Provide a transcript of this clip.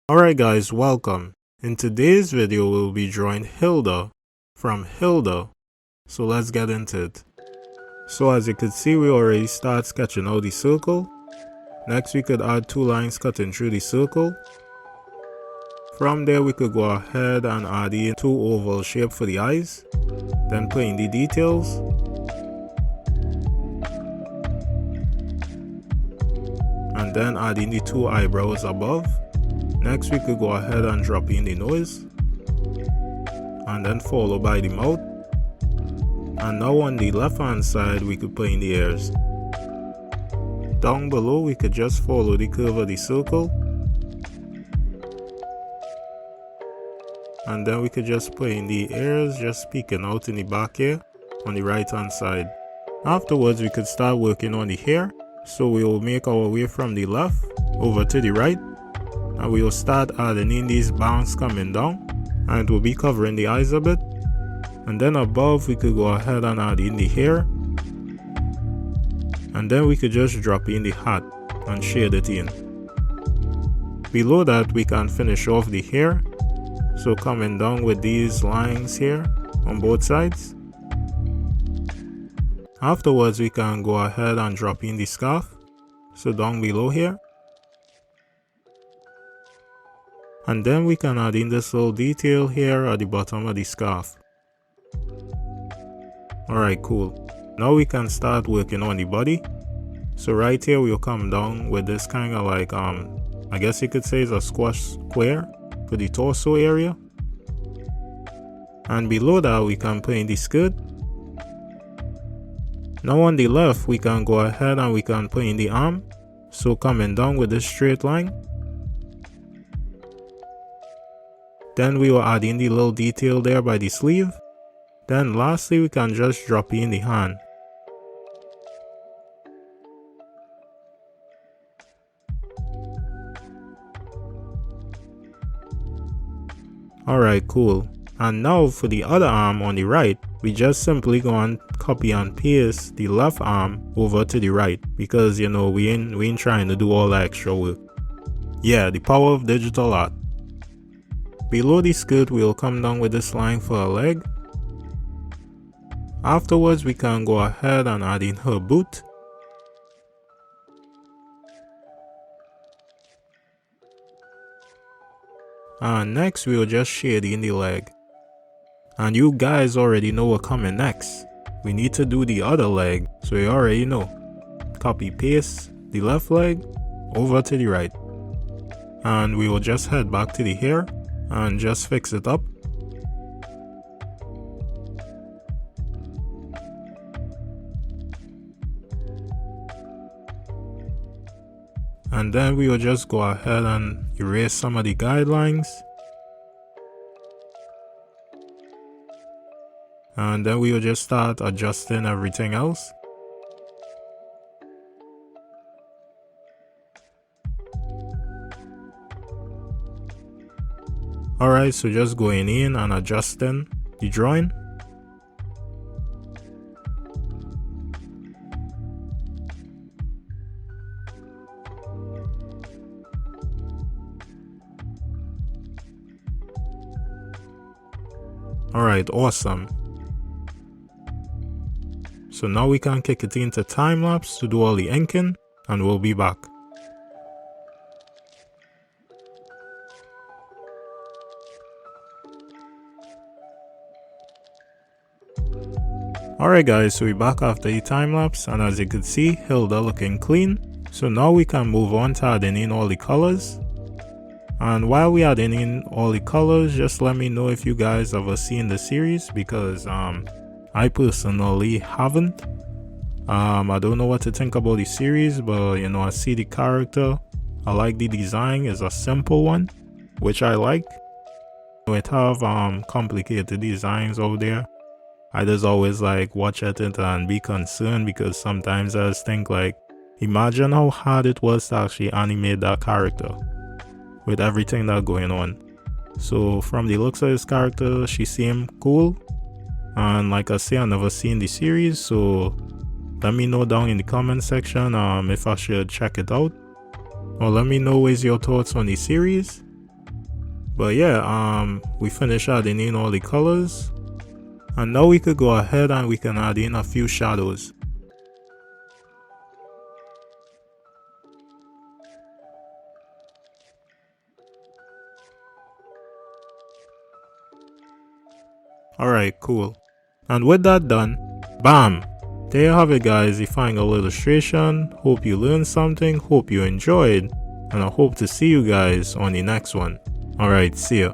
Alright guys, welcome. In today's video we'll be drawing Hilda from Hilda. So let's get into it. So as you could see, we already start sketching out the circle. Next we could add two lines cutting through the circle. From there we could go ahead and add in two oval shapes for the eyes. Then put in the details. And then add in the two eyebrows above. Next we could go ahead and drop in the nose, and then follow by the mouth. And now on the left hand side we could put in the ears. Down below we could just follow the curve of the circle, and then we could just put in the ears just peeking out in the back here on the right hand side. Afterwards we could start working on the hair. So we will make our way from the left over to the right, and we will start adding in these bangs coming down, and it will be covering the eyes a bit. And then above we could go ahead and add in the hair, and then we could just drop in the hat and shade it in. Below that we can finish off the hair, so coming down with these lines here on both sides. Afterwards we can go ahead and drop in the scarf, so down below here. And then we can add in this little detail here at the bottom of the scarf. Alright, cool. Now we can start working on the body. So right here we'll come down with this kind of like I guess you could say it's a squash square for the torso area. And below that we can put in the skirt. Now on the left we can go ahead and we can put in the arm, so coming down with this straight line. Then we will add in the little detail there by the sleeve. Then lastly we can just drop in the hand. Alright, cool. And now for the other arm on the right, we just simply go and copy and paste the left arm over to the right, because you know we ain't trying to do all the extra work. Yeah, the power of digital art. Below the skirt we'll come down with this line for a leg. Afterwards we can go ahead and add in her boot. And next we'll just shade in the leg. And you guys already know what's coming next. We need to do the other leg, so you already know. Copy paste the left leg over to the right. And we will just head back to the hair and just fix it up. And then we will just go ahead and erase some of the guidelines. And then we will just start adjusting everything else. Alright, so just going in and adjusting the drawing. Alright, awesome. So now we can kick it into time lapse to do all the inking, and we'll be back. Alright guys, so we're back after the time lapse, and as you can see, Hilda looking clean. So now we can move on to adding in all the colors. And while we adding in all the colors, just let me know if you guys ever seen the series, because I personally haven't. I don't know what to think about the series, but you know, I see the character. I like the design. It's a simple one, which I like. It have complicated designs out there. I just always like watch at it and be concerned, because sometimes I just think like, imagine how hard it was to actually animate that character with everything that going on. So from the looks of this character, she seemed cool. And like I say, I never seen the series, so let me know down in the comment section if I should check it out. Or let me know what's your thoughts on the series. But yeah, we finished adding in all the colors, and now we could go ahead and we can add in a few shadows. Alright, cool. And with that done, bam! There you have it, guys, the final illustration. Hope you learned something, hope you enjoyed, and I hope to see you guys on the next one. Alright, see ya.